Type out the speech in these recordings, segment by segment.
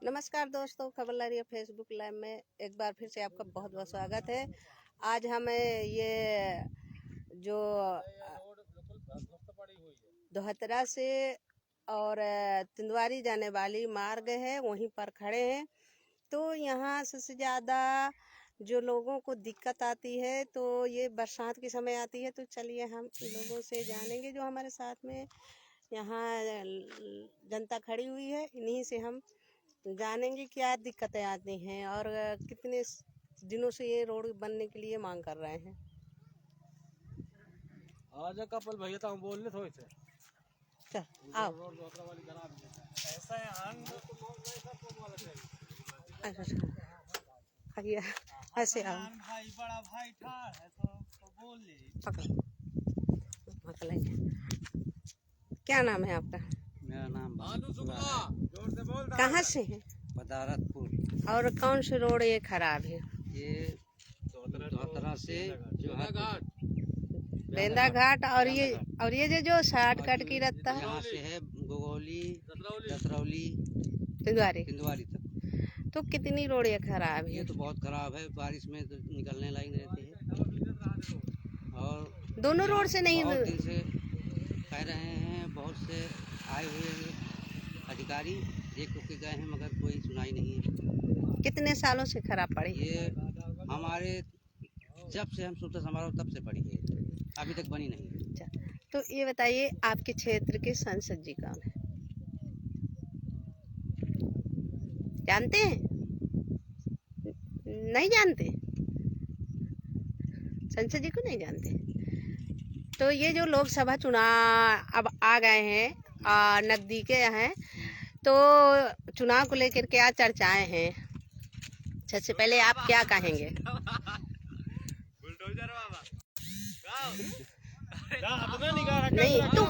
नमस्कार दोस्तों, खबर ला रही है फेसबुक लाइव में एक बार फिर से आपका बहुत बहुत स्वागत है। आज हमें ये जो दोहतरा से और तिंदवारी जाने वाली मार्ग है वहीं पर खड़े हैं। तो यहाँ सबसे ज़्यादा जो लोगों को दिक्कत आती है तो ये बरसात के समय आती है। तो चलिए हम लोगों से जानेंगे जो हमारे साथ में यहाँ जनता खड़ी हुई है, इन्हीं से हम जानेंगे क्या दिक्कतें आती हैं और कितने दिनों से ये रोड बनने के लिए मांग कर रहे हैं। आजा कपल भैया तो हम बोलने थोड़े से चल आओ। ऐसा है आइए, ऐसे आओ। भाई बड़ा भाई ठाड़ है तो बोल ले। पकड़ क्या नाम है आपका? मेरा नाम जोर से बोल। कहाँ से है? पदारतपुर। और कौन सी रोड ये खराब है? ये दोहतरा से जो है बेंदा घाट और ये जो शॉर्टकट की रास्ता है यहाँ से है गोगौली दसरौली तिंदवारी तक। तो कितनी रोड ये खराब ये है? तो बहुत खराब है, बारिश में तो निकलने लायक रहते हैं। और दोनों रोड से नहीं बहुत दिन से कह रहे हैं, बहुत से आए हुए अधिकारी देख के गए हैं मगर कोई सुनाई नहीं है। कितने सालों से खराब पड़ी? ये हमारे जब से हम सुबह समारोह तब से पड़ी है, अभी तक बनी नहीं। तो ये बताइए आपके क्षेत्र के सांसद जी कौन है? जानते हैं? नहीं जानते? सांसद जी को नहीं जानते? तो ये जो लोकसभा चुनाव अब आ गए हैं, नजदीक हैं, तो चुनाव को लेकर क्या चर्चाएं हैं? सबसे पहले आप क्या कहेंगे? नहीं, तुम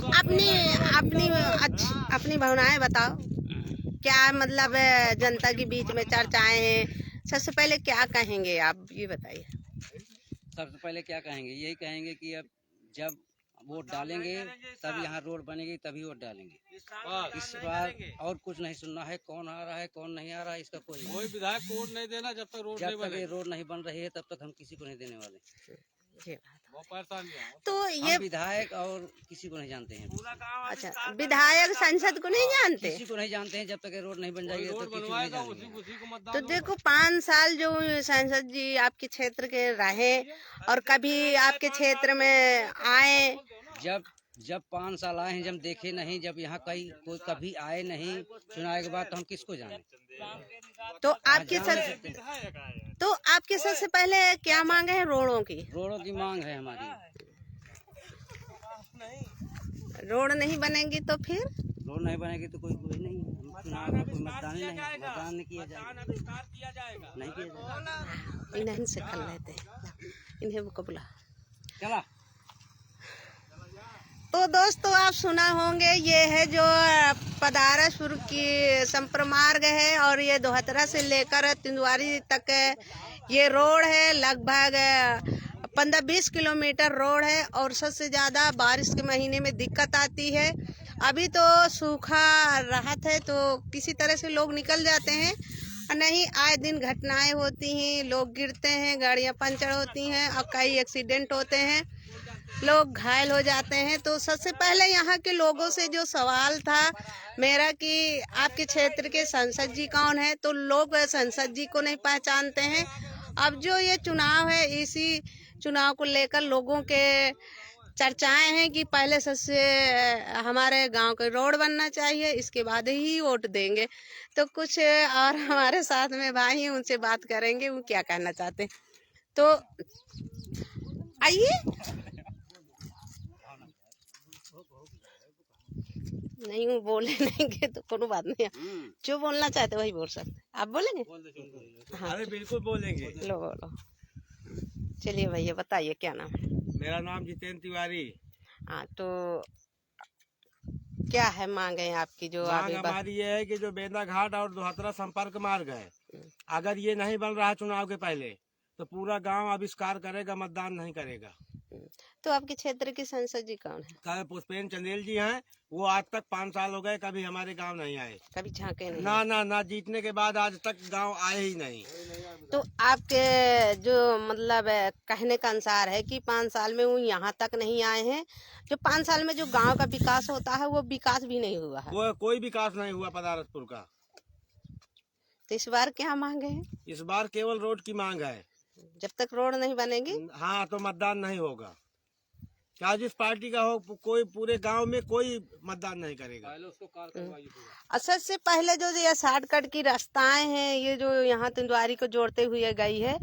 अपनी भावनाएं बताओ। क्या मतलब जनता के बीच में चर्चाएं हैं? सबसे पहले क्या कहेंगे आप ये बताइए। सबसे पहले क्या कहेंगे? यही कहेंगे कि अब जब वोट डालेंगे तब यहाँ रोड बनेगी, तभी वोट डालेंगे। इस बार और कुछ नहीं सुनना है, कौन आ रहा है कौन नहीं आ रहा है इसका कोई विधायक वोट नहीं देना जब तक ये रोड नहीं बन रही है, तब तक हम किसी को नहीं देने वाले। तो ये विधायक और किसी को नहीं जानते हैं। अच्छा, विधायक संसद को नहीं जानते? किसी को नहीं जानते हैं। जब तक ये रोड नहीं बन जाएगी तो किसी को नहीं जानेंगे। तो देखो 5 साल जो सांसद जी आपके क्षेत्र के रहे और कभी आपके क्षेत्र में आए? जब 5 साल आए हैं, जब देखे नहीं, जब यहाँ कोई कभी आए नहीं चुनाव के बाद, तो हम किसको जाने। तो आपके सबसे पहले क्या मांग है? रोडों की मांग है हमारी। रोड नहीं बनेगी तो फिर? रोड नहीं बनेगी तो कोई नहीं, चुनाव में कोई मतदान नहीं किया जाएगा। नहीं किया जाएगा। इन्हें से कर लेते हैं, इन्हें वो बुला। चला। तो दोस्तों आप सुना होंगे, ये है जो पदारसपुर की संपर्क मार्ग है और ये दोहतरा से लेकर तिंदवारी तक ये रोड है। लगभग 15-20 किलोमीटर रोड है और सबसे ज़्यादा बारिश के महीने में दिक्कत आती है। अभी तो सूखा राहत है तो किसी तरह से लोग निकल जाते हैं, और नहीं आए दिन घटनाएं होती हैं, लोग गिरते हैं, गाड़ियां पंचर होती हैं और कई एक्सीडेंट होते हैं, लोग घायल हो जाते हैं। तो सबसे पहले यहाँ के लोगों से जो सवाल था मेरा कि आपके क्षेत्र के सांसद जी कौन है, तो लोग सांसद जी को नहीं पहचानते हैं। अब जो ये चुनाव है, इसी चुनाव को लेकर लोगों के चर्चाएं हैं कि पहले सबसे हमारे गांव के रोड बनना चाहिए, इसके बाद ही वोट देंगे। तो कुछ और हमारे साथ में भाई हैं, उनसे बात करेंगे वो क्या कहना चाहते हैं। तो आइए। नहीं वो बोले नहीं तो कोई बात नहीं, जो बोलना चाहते वही बोल सकते। आप बोलेंगे? हाँ, अरे बिल्कुल बोलेंगे। लो बोलो। चलिए भैया बताइए क्या नाम है? मेरा नाम जितेंद्र तिवारी। हाँ, तो क्या है मांगे आपकी? जो मांग हमारी ये है कि जो बेंदा घाट और दोहतरा संपर्क मार्ग है, अगर ये नहीं बन रहा चुनाव के पहले तो पूरा गांव आविष्कार करेगा, मतदान नहीं करेगा। तो आपके क्षेत्र के सांसद जी कौन है? कल पुष्पेंद्र चंदेल जी हैं, वो आज तक 5 साल हो गए, कभी हमारे गांव नहीं आए। कभी झांके नहीं? ना जीतने के बाद आज तक गांव आए ही नहीं। तो आपके जो मतलब कहने का अनुसार है कि 5 साल में वो यहाँ तक नहीं आए हैं, जो 5 साल में जो गांव का विकास होता है वो विकास भी नहीं हुआ है। वो कोई विकास नहीं हुआ पदारसपुर का। तो इस बार क्या मांगे हैं? इस बार केवल रोड की मांग है। जब तक रोड नहीं बनेगी हाँ तो मतदान नहीं होगा। क्या जिस पार्टी का हो, कोई पूरे गांव में कोई मतदान नहीं करेगा। और सबसे पहले जो ये शॉर्टकट की रास्ताएं हैं, ये जो यहाँ तिंदवारी को जोड़ते हुए गई है,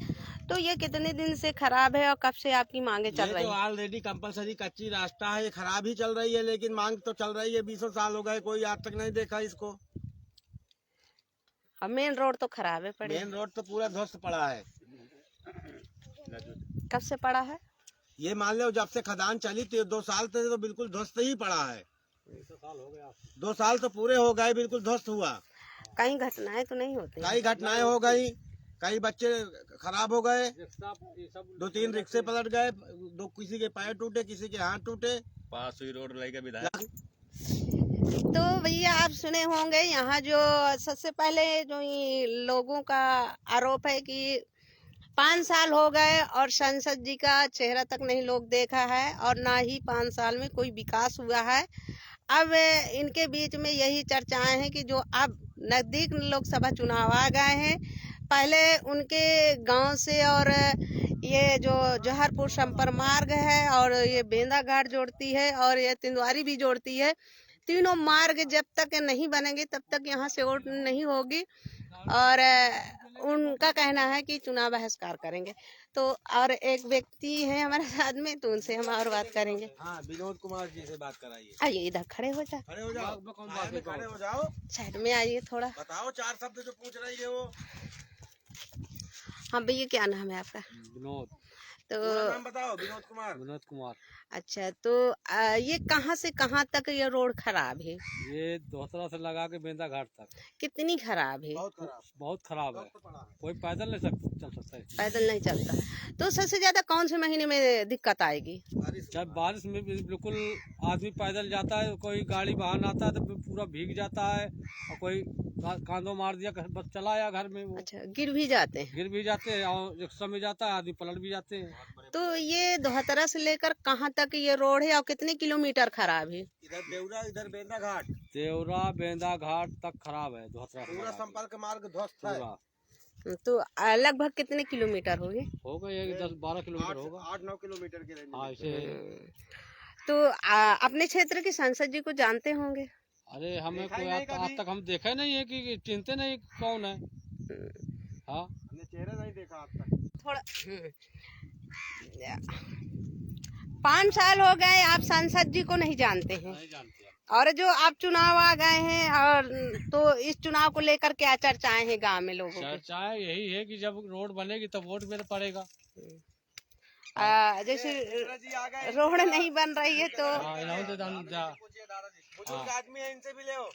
तो ये कितने दिन से खराब है और कब से आपकी मांगे चल रही है? तो ऑलरेडी कंपलसरी कच्ची रास्ता है, ये खराब ही चल रही है, लेकिन मांग तो चल रही है। 20 साल हो गए, कोई आज तक नहीं देखा इसको। और मेन रोड तो खराब है पड़ी। मेन रोड तो पूरा ध्वस्त पड़ा है। कब से पड़ा है? ये मान लो जब से खदान चली थी 2 साल से तो बिल्कुल ध्वस्त ही पड़ा है। 2 साल तो पूरे हो गए, बिल्कुल ध्वस्त हुआ। कई घटनाएं तो नहीं होती? कई घटनाएं हो गई, कई बच्चे खराब हो गए, 2-3 रिक्शे पलट गए, किसी के पैर टूटे, किसी के हाथ टूटे। पास हुई रोड लगी विधायक। तो भैया आप सुने होंगे यहाँ जो सबसे पहले जो ये लोगों का आरोप है कि 5 साल हो गए और सांसद जी का चेहरा तक नहीं लोग देखा है और ना ही 5 साल में कोई विकास हुआ है। अब इनके बीच में यही चर्चाएं हैं कि जो अब नजदीक लोकसभा चुनाव आ गए हैं, पहले उनके गांव से और ये जो जौहरपुर संपर्क मार्ग है और ये बेंदा घाट जोड़ती है और ये तिंदवारी भी जोड़ती है, तीनों मार्ग जब तक नहीं बनेंगे तब तक यहाँ से वोट नहीं होगी और उनका कहना है कि चुनाव बहिष्कार करेंगे। तो और एक व्यक्ति है हमारे साथ में, तो उनसे हम और बात करेंगे। हाँ, विनोद कुमार जी से बात कराइए। आइए इधर खड़े हो जाओ। खड़े हो जाओ, साइड में आइए थोड़ा। बताओ 4 शब्द जो पूछ रही है वो। हाँ भैया, क्या नाम है आपका? विनोद। तो नाम बताओ। विनोद कुमार। अच्छा, तो ये कहाँ से कहाँ तक ये रोड खराब है? ये दोहतरा से लगा के बेंदा घाट तक। कितनी खराब है? बहुत खराब है, कोई पैदल नहीं चल सकता है। पैदल नहीं चलता। तो सबसे ज्यादा कौन से महीने में दिक्कत आएगी? जब बारिश में बिल्कुल आदमी पैदल जाता है, कोई गाड़ी वाहन आता है तो पूरा भीग जाता है और कोई कांदो मार दिया, बस चला आया घर में। वो अच्छा, गिर भी जाते हैं और रिक्शा में जाता है, आदमी पलट भी जाते हैं। तो ये दोहतरा से लेकर कहाँ तक ये रोड है और कितने किलोमीटर खराब है? इधर देवरा, इधर बेंदा घाट। देवरा बेंदा घाट तक खराब है। पूरा संपर्क मार्ग ध्वस्त है। तो लगभग कितने किलोमीटर होंगे? होगा ये 10-12 किलोमीटर होगा। 8-9 किलोमीटर के रेंज। हाँ इसे। तो अपने क्षेत्र के सांसद जी को जानते होंगे? अरे हमें कोई आज तक हम देखा नहीं है कि चिंते नहीं कौन है। हाँ, हमने चेहरा नहीं देखा आज तक। थोड़ा 5 साल हो गए आप सांसद जी को नहीं जानते हैं, नहीं जानते। और जो आप चुनाव आ गए हैं, और तो इस चुनाव को लेकर क्या चर्चाएं हैं गांव में लोगों की? चर्चाएं यही है कि जब रोड बनेगी तब वोट मेरा पड़ेगा। जैसे रोड नहीं बन रही है तो आदमी है, इनसे भी ले आओ।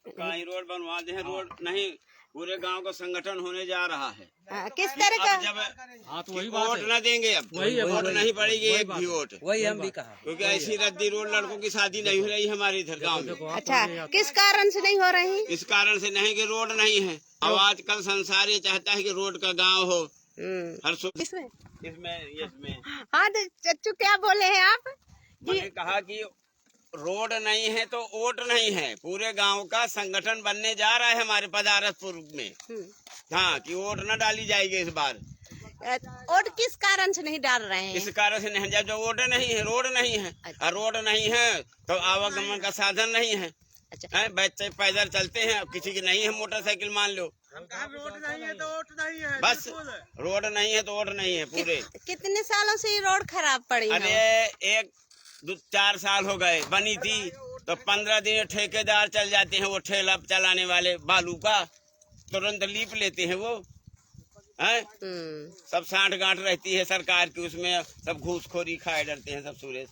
कहीं रोड बनवा दे, रोड नहीं, पूरे गांव का संगठन होने जा रहा है। किस तरह का? जब तो वही वोट न देंगे, अब वोट नहीं पड़ेगी एक भी वोट। वही हम भी कहा, क्योंकि ऐसी रद्दी रोड, लड़कों की शादी नहीं हो रही हमारे इधर गांव में। अच्छा, किस कारण से नहीं हो रही? इस कारण से नहीं कि रोड नहीं है। अब आजकल संसार ये चाहता है कि रोड का गांव हो हर इसमें इसमें। हाँ, तो चच्चू क्या बोले हैं आप? मैंने कहा कि रोड नहीं है तो वोट नहीं है। पूरे गांव का संगठन बनने जा रहा है हमारे पदारसपुर में। हाँ, कि वोट न डाली जाएगी इस बार। वोट किस कारण से नहीं डाल रहे हैं? इस कारण से नहीं, जब जो वोट नहीं है, रोड नहीं है। और रोड नहीं है तो आवागमन का साधन नहीं है। अच्छा, बच्चे पैदल चलते हैं, अब किसी की नहीं है मोटरसाइकिल, मान लो। रोड नहीं है तो वोट नहीं है। बस रोड नहीं है तो वोट नहीं है पूरे। कितने सालों से ये रोड खराब पड़ी है? अरे 1-4 साल हो गए बनी थी, तो 15 दिन ठेकेदार चल जाते हैं, वो ठेला चलाने वाले बालू का, तुरंत लीप लेते हैं वो हैं। सब साठ गांठ रहती है सरकार की, उसमें सब घूसखोरी खाए डरते हैं सब सुरेश।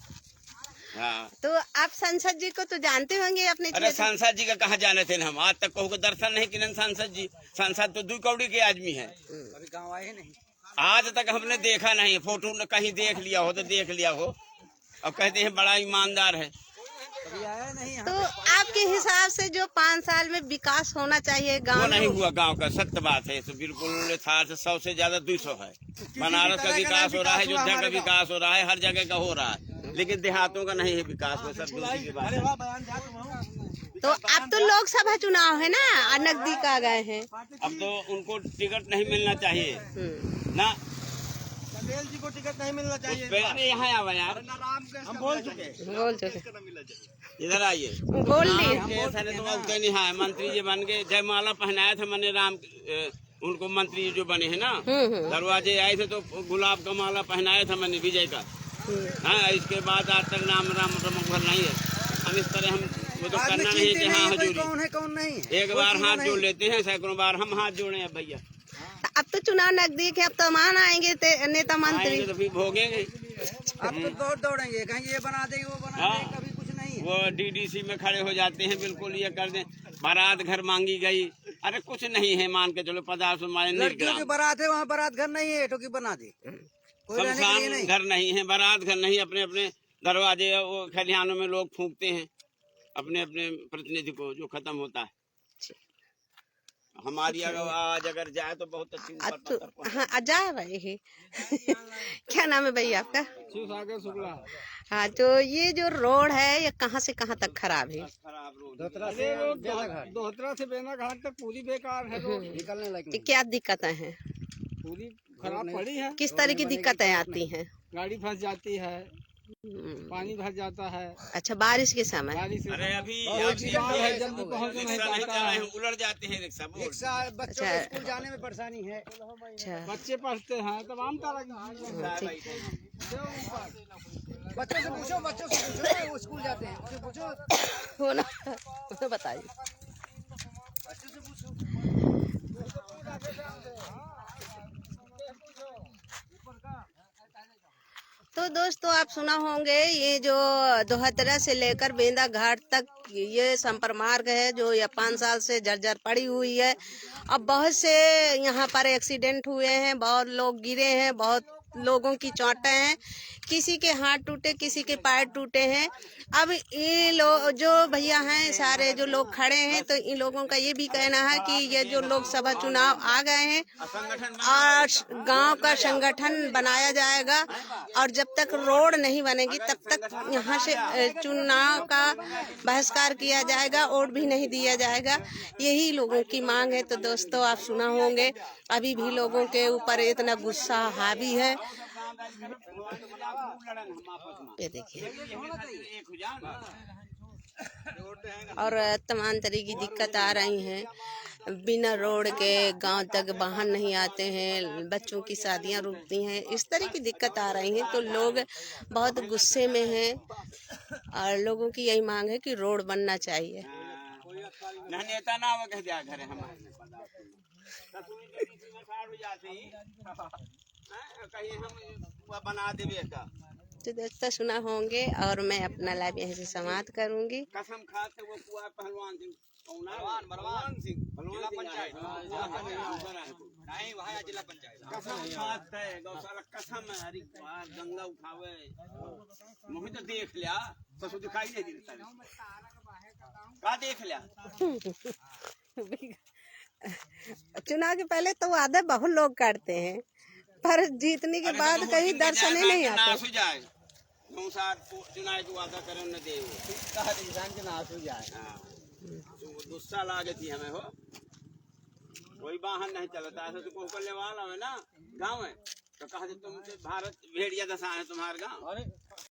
हाँ, तो आप सांसद जी को तो जानते होंगे अपने अरे सांसद जी का कहाँ जाने थे हम, आज तक कहूँ दर्शन नहीं किन सांसद जी। सांसद तो 2 कौड़ी के आदमी है। अभी गाँव आए नहीं। आज तक हमने देखा नहीं, फोटो में कहीं देख लिया हो तो देख लिया हो, और कहते हैं बड़ा ईमानदार है। तो आपके हिसाब से जो 5 साल में विकास होना चाहिए वो गांव नहीं में, हुआ गांव का, सत्य बात है। तो बिल्कुल था 100 से ज्यादा 200 है। बनारस का विकास हो रहा है, अयोध्या का विकास हो रहा है, हर जगह का हो रहा है, लेकिन देहातों का नहीं है विकास में। सब दूसरी की बात है। तो अब तो लोकसभा चुनाव है ना, नजदीक आ गए हैं। अब तो उनको टिकट नहीं मिलना चाहिए ना, पटेल जी को टिकट नहीं मिलना चाहिए। अरे यहाँ आवा यार, हम बोल चुके। इधर आइए, बोल ली। तो मंत्री जी बन गए, जयमाला पहनाया था मैंने राम उनको, मंत्री जो बने हैं ना, दरवाजे आए थे तो गुलाब का माला पहनाया था मैंने विजय का। हाँ, इसके बाद आज तक नाम राम रमघर नहीं है। हम इस तरह हम वो तो करना नहीं है कि हाँ हजूरी, कौन है कौन नहीं है। एक बार हाथ जोड़ लेते हैं, सैकड़ों बार हम हाथ जोड़े हैं भैया। अब तो चुनाव नजदीक है, अब तो मान आएंगे नेता मंत्री, आएंगे तो फिर भोगेंगे। अब तो दौड़ेंगे, कहीं ये बना देंगे वो बना देंगे, कभी कुछ नहीं है। वो डीडीसी में खड़े हो जाते हैं, बिल्कुल ये कर दें। बारात घर मांगी गई, अरे कुछ नहीं है, मान के चलो 50 लड़कियों की बारात है, वहाँ बारात घर नहीं है, ठोकी बना दी। शमशान घर नहीं है, बारात घर नहीं, अपने अपने दरवाजे वो खलिहानों में लोग फूंकते हैं अपने अपने प्रतिनिधि को जो खत्म होता है। हमारी आवाज अगर जाए तो बहुत अच्छी ऊपर तो पत्थर पर। हाँ जा भाई क्या नाम है भैया आपका? शुक्ला। हाँ, तो ये जो रोड है ये कहाँ से कहाँ तक खराब है? खराब रोड, दोहतरा से बेना घाट तक पूरी बेकार है, रोड निकलने लगी। क्या दिक्कतें हैं? पूरी खराब पड़ी है। किस तरह की दिक्कतें आती हैं? गाड़ी फंस जाती है, पानी भर जाता है। अच्छा, बारिश के समय? अरे अभी है, जल्दी पहुँच नहीं रिक्शा नहीं पाता चला है। है, उलट जाते हैं रिक्शा। बच्चों को स्कूल जाने में परेशानी है। अच्छा, बच्चे पढ़ते हैं तमाम तरह की। बच्चों से पूछो वो स्कूल जाते हैं, उससे पूछो हो ना, तो बताइए। तो दोस्तों आप सुना होंगे ये जो दोहतरा से लेकर बेंदा घाट तक ये संपर्क है जो ये 5 साल से जर्जर पड़ी हुई है। अब बहुत से यहाँ पर एक्सीडेंट हुए हैं, बहुत लोग गिरे हैं, बहुत लोगों की चोटें हैं, किसी के हाथ टूटे, किसी के पैर टूटे हैं। अब ये लोग जो भैया हैं सारे जो लोग खड़े हैं, तो इन लोगों का ये भी कहना है कि ये जो लोकसभा चुनाव आ गए हैं और गांव का संगठन बनाया जाएगा, और जब तक रोड नहीं बनेगी तब तक यहाँ से चुनाव का बहिष्कार किया जाएगा, वोट भी नहीं दिया जाएगा। यही लोगों की मांग है। तो दोस्तों आप सुना होंगे अभी भी लोगों के ऊपर इतना गुस्सा हावी है। ये देखिए, और तमाम तरह की दिक्कत आ रही हैं। बिना रोड के गांव तक वाहन नहीं आते हैं, बच्चों की शादियां रुकती हैं, इस तरह की दिक्कत आ रही हैं। तो लोग बहुत गुस्से में हैं और लोगों की यही मांग है कि रोड बनना चाहिए। नेता ना हो कह दिया घर हमारे कहीं हम बना देवे का। तो दोस्तों सुना होंगे, और मैं अपना लाइव यहीं से समाप्त करूंगी। कसम खाते वो कुआ पहलवान सिंह, बलवान सिंह जिला पंचायत नहीं वहाँ जिला पंचायत कसम खाते है गौशाला कसम है। हरी गंगा उठावे मुझे तो देख लिया तो दिखाई नहीं देता का देख लिया। चुनाव के पहले तो वादे बहुत लोग करते हैं, पर जीतने के बाद कहीं दर्शन ही नहीं आते। चुनाव की वादा करे न दे इंसान के नाश हो जाए। गुस्सा लागे थी हमें हो, कोई वाहन नहीं चलता है तो को लेवाल है ना गाँव में, तो कहा तुम भारत भेड़िया दशा है तुम्हारे गाँव।